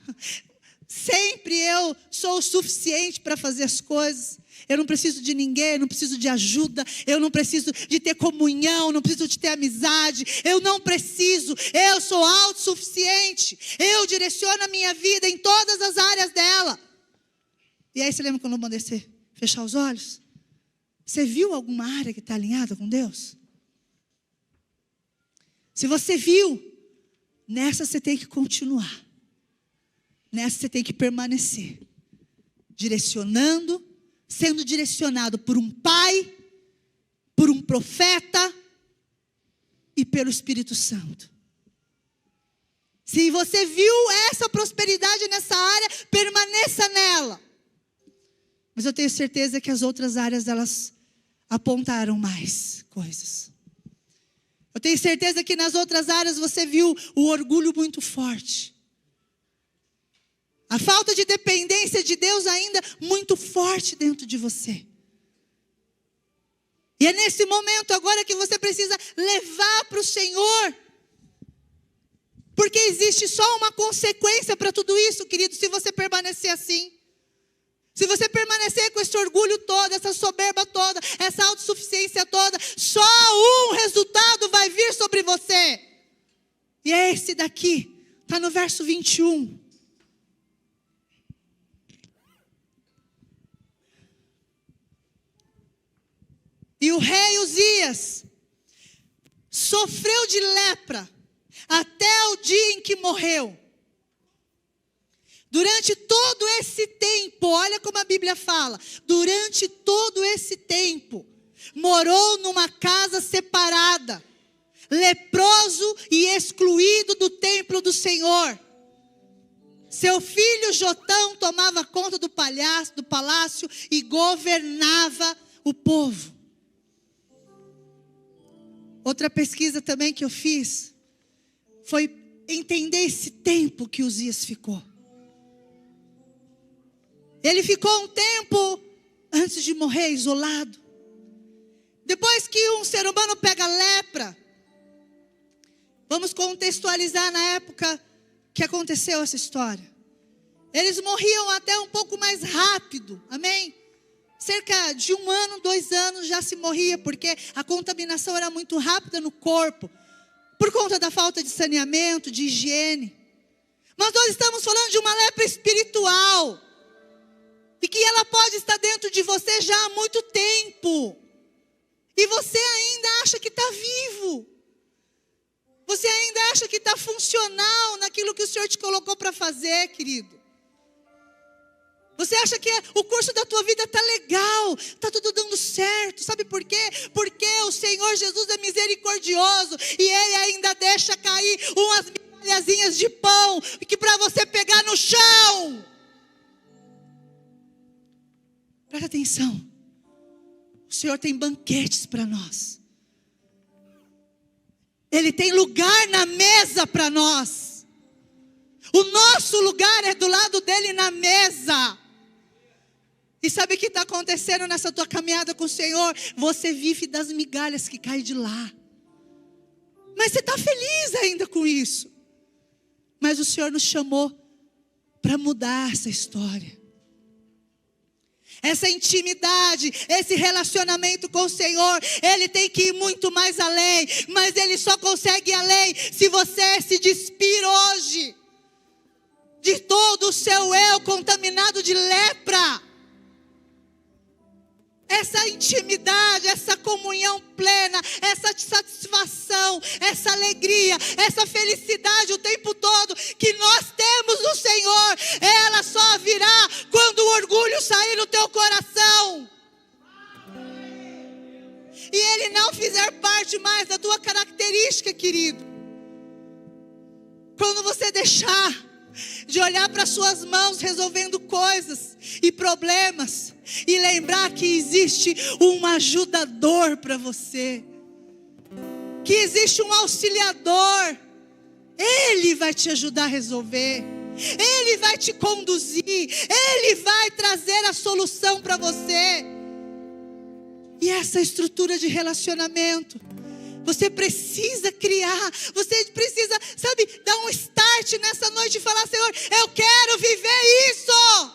sempre eu sou o suficiente para fazer as coisas. Eu não preciso de ninguém, eu não preciso de ajuda, eu não preciso de ter comunhão, não preciso de ter amizade, eu não preciso, eu sou autossuficiente, eu direciono a minha vida em todas as áreas dela. E aí você lembra quando eu mandei você fechar os olhos? Você viu alguma área que está alinhada com Deus? Se você viu, nessa você tem que continuar. Nessa você tem que permanecer. Direcionando sendo direcionado por um pai, por um profeta e pelo Espírito Santo. Se você viu essa prosperidade nessa área, permaneça nela. Mas eu tenho certeza que as outras áreas, elas apontaram mais coisas. Eu tenho certeza que nas outras áreas você viu o orgulho muito forte. A falta de dependência de Deus ainda muito forte dentro de você. E é nesse momento agora que você precisa levar para o Senhor. Porque existe só uma consequência para tudo isso, querido, se você permanecer assim. Se você permanecer com esse orgulho todo, essa soberba toda, essa autossuficiência toda, só um resultado vai vir sobre você. E é esse daqui, está no verso 21. E o rei Uzias sofreu de lepra até o dia em que morreu. Durante todo esse tempo, olha como a Bíblia fala, durante todo esse tempo, morou numa casa separada, leproso e excluído do templo do Senhor. Seu filho Jotão tomava conta do palácio e governava o povo. Outra pesquisa também que eu fiz foi entender esse tempo que Uzias ficou. Ele ficou um tempo antes de morrer isolado. Depois que um ser humano pega lepra, vamos contextualizar na época que aconteceu essa história. Eles morriam até um pouco mais rápido, amém? Cerca de 1 ano, 2 anos já se morria, porque a contaminação era muito rápida no corpo, por conta da falta de saneamento, de higiene. Mas nós estamos falando de uma lepra espiritual, e que ela pode estar dentro de você já há muito tempo, e você ainda acha que está vivo, você ainda acha que está funcional naquilo que o Senhor te colocou para fazer, querido. Você acha que o curso da tua vida está legal, está tudo dando certo, sabe por quê? Porque o Senhor Jesus é misericordioso, e Ele ainda deixa cair umas migalhazinhas de pão, que para você pegar no chão. Presta atenção, o Senhor tem banquetes para nós. Ele tem lugar na mesa para nós. O nosso lugar é do lado dele na mesa. E sabe o que está acontecendo nessa tua caminhada com o Senhor? Você vive das migalhas que caem de lá. Mas você está feliz ainda com isso. Mas o Senhor nos chamou para mudar essa história. Essa intimidade, esse relacionamento com o Senhor, Ele tem que ir muito mais além. Mas Ele só consegue ir além se você se despir hoje de todo o seu eu contaminado de lepra. Essa intimidade, essa comunhão plena, essa satisfação, essa alegria, essa felicidade o tempo todo que nós temos no Senhor, ela só virá quando o orgulho sair do teu coração. E ele não fizer parte mais da tua característica, querido. Quando você deixar de olhar para suas mãos resolvendo coisas e problemas, e lembrar que existe um ajudador para você, que existe um auxiliador. Ele vai te ajudar a resolver, Ele vai te conduzir, Ele vai trazer a solução para você. E essa estrutura de relacionamento você precisa criar, você precisa, sabe, dar um start nessa noite e falar: Senhor, eu quero viver isso.